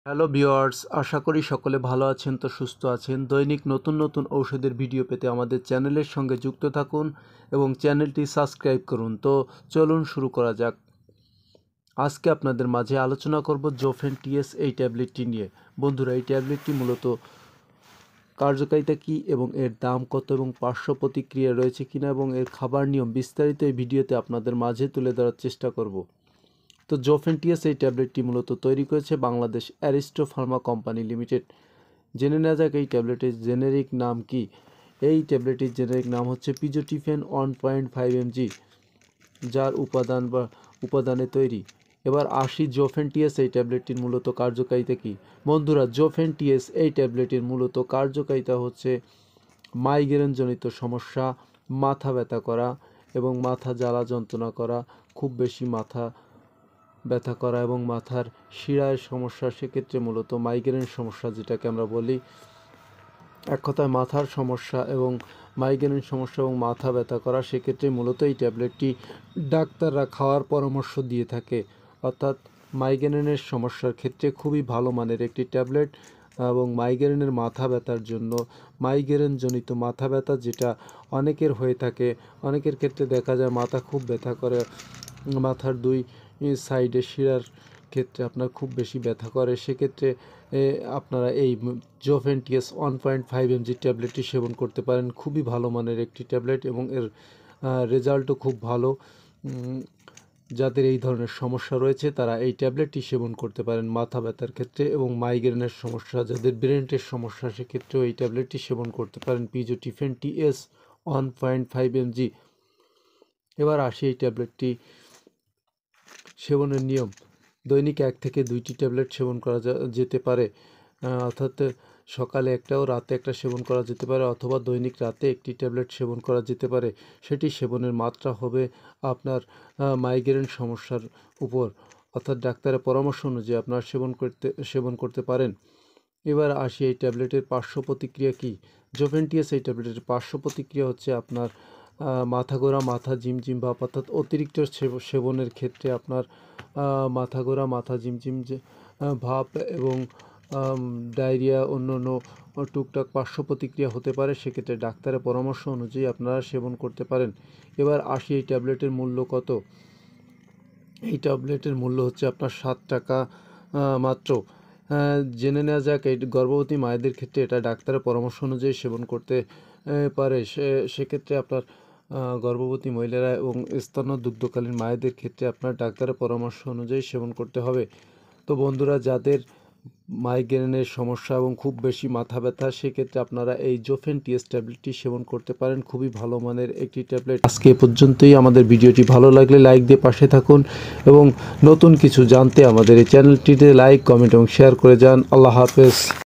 Hello viewers, আশা করি সকলে ভালো আছেন তো সুস্থ আছেন। দৈনিক নতুন নতুন ঔষধের ভিডিও পেতে আমাদের চ্যানেলের সঙ্গে যুক্ত থাকুন এবং চ্যানেলটি সাবস্ক্রাইব করুন। তো চলুন শুরু করা যাক। আজকে আপনাদের মাঝে আলোচনা করব জোফেন টিএস এই ট্যাবলেটটি নিয়ে। বন্ধুরা, এই ট্যাবলেটটি মূলত কার্যকারিতা কী এবং এর দাম কত এবং পার্শ্ব প্রতিক্রিয়া রয়েছে কিনা এবং এর খাবার নিয়ম বিস্তারিত এই ভিডিওতে আপনাদের মাঝে তুলে ধরার চেষ্টা করব। তো জোফেন টিএস এই ট্যাবলেটটি মূলত তৈরি করেছে Bangladesh Aristo Pharma company limited. জেনে নেওয়া যাক এই ট্যাবলেটের জেনেরিক নাম কি। এই ট্যাবলেটের জেনেরিক নাম হচ্ছে পিজোটিফেন 1.5 mg, যার উপাদানে তৈরি। এবার আসি জোফেন টিএস এই ট্যাবলেটটির মূলত কার্যকারিতা কী। বন্ধুরা, জোফেন টিএস এই ট্যাবলেটের মূলত কার্যকারিতা হচ্ছে মাইগ্রেনজনিত সমস্যা, মাথা ব্যথা করা এবং মাথা জ্বালা যন্ত্রণা করা, খুব বেশি মাথা ব্যথা করা এবং মাথার শিরায় সমস্যা, সেক্ষেত্রে মূলত মাইগ্রেন সমস্যা যেটাকে আমরা বলি, এক কথায় মাথার সমস্যা এবং মাইগ্রেন সমস্যা এবং মাথা ব্যথা করা, সেক্ষেত্রে মূলত এই ট্যাবলেটটি ডাক্তাররা খাওয়ার পরামর্শ দিয়ে থাকে। অর্থাৎ মাইগ্রেনের সমস্যার ক্ষেত্রে খুবই ভালো মানের একটি ট্যাবলেট এবং মাইগ্রেনের মাথা ব্যথার জন্য, মাইগ্রেনজনিত মাথা ব্যথা যেটা অনেকের হয়ে থাকে, অনেকের ক্ষেত্রে দেখা যায় মাথা খুব ব্যথা করে, মাথার দুই সাইডে শিরার ক্ষেত্রে আপনার খুব বেশি ব্যথা করে, সেক্ষেত্রে আপনারা এই জোফেন টিএস 1.5 mg ট্যাবলেটটি সেবন করতে পারেন। খুবই ভালো মানের একটি ট্যাবলেট এবং এর রেজাল্টও খুব ভালো। যাদের এই ধরনের সমস্যা রয়েছে তারা এই ট্যাবলেটটি সেবন করতে পারেন মাথা ব্যথার ক্ষেত্রে, এবং মাইগ্রেনের সমস্যা, যাদের ব্রেনের সমস্যা, সেক্ষেত্রেও এই ট্যাবলেটটি সেবন করতে পারেন পিজোটিফেন টিএস 1.5 mg। এবার আসি এই ট্যাবলেটটি সেবনের নিয়ম। দৈনিক 1 থেকে 2টি ট্যাবলেট সেবন করা যেতে পারে, অর্থাৎ সকালে একটা ও রাতে একটা সেবন করা যেতে পারে, অথবা দৈনিক রাতে একটি ট্যাবলেট সেবন করা যেতে পারে। সেটি সেবনের মাত্রা হবে আপনার মাইগ্রেন সমস্যার উপর, অর্থাৎ ডাক্তারের পরামর্শ অনুযায়ী আপনার সেবন করতে পারেন। এবার আসি এই ট্যাবলেটের পার্শ্ব প্রতিক্রিয়া কী। জোফেন টিএস এই ট্যাবলেটের পার্শ্ব প্রতিক্রিয়া হচ্ছে আপনার মাথা ঘোরা, মাথা ঝিমঝিম ভাব, অর্থাৎ অতিরিক্ত সেবনের ক্ষেত্রে আপনার মাথা ঘোরা, মাথা ঝিমঝিম ভাব এবং ডায়রিয়া, অন্য টুকটাক পার্শ্ব প্রতিক্রিয়া হতে পারে, সেক্ষেত্রে ডাক্তারের পরামর্শ অনুযায়ী আপনারা সেবন করতে পারেন। এবার আসি এই ট্যাবলেটের মূল্য কত। এই ট্যাবলেটের মূল্য হচ্ছে আপনার 7 টাকা মাত্র। জেনে নেওয়া যাক এই গর্ভবতী মায়েদের ক্ষেত্রে এটা ডাক্তারের পরামর্শ অনুযায়ী সেবন করতে পারে। সেক্ষেত্রে আপনার গর্ভবতী মহিলারা এবং স্তন্যদুগ্ধকালীন মায়েদের ক্ষেত্রে আপনার ডাক্তারের পরামর্শ অনুযায়ী সেবন করতে হবে। তো বন্ধুরা, যাদের মাইগ্রেনের সমস্যা এবং খুব বেশি মাথা ব্যথা, সেক্ষেত্রে আপনারা এই জোফেন টিএস ট্যাবলেটটি সেবন করতে পারেন। খুবই ভালো মানের একটি ট্যাবলেট। আজকে এ পর্যন্তই। আমাদের ভিডিওটি ভালো লাগলে লাইক দিয়ে পাশে থাকুন এবং নতুন কিছু জানতে আমাদের এই চ্যানেলটিতে লাইক, কমেন্ট এবং শেয়ার করে যান। আল্লাহ হাফেজ।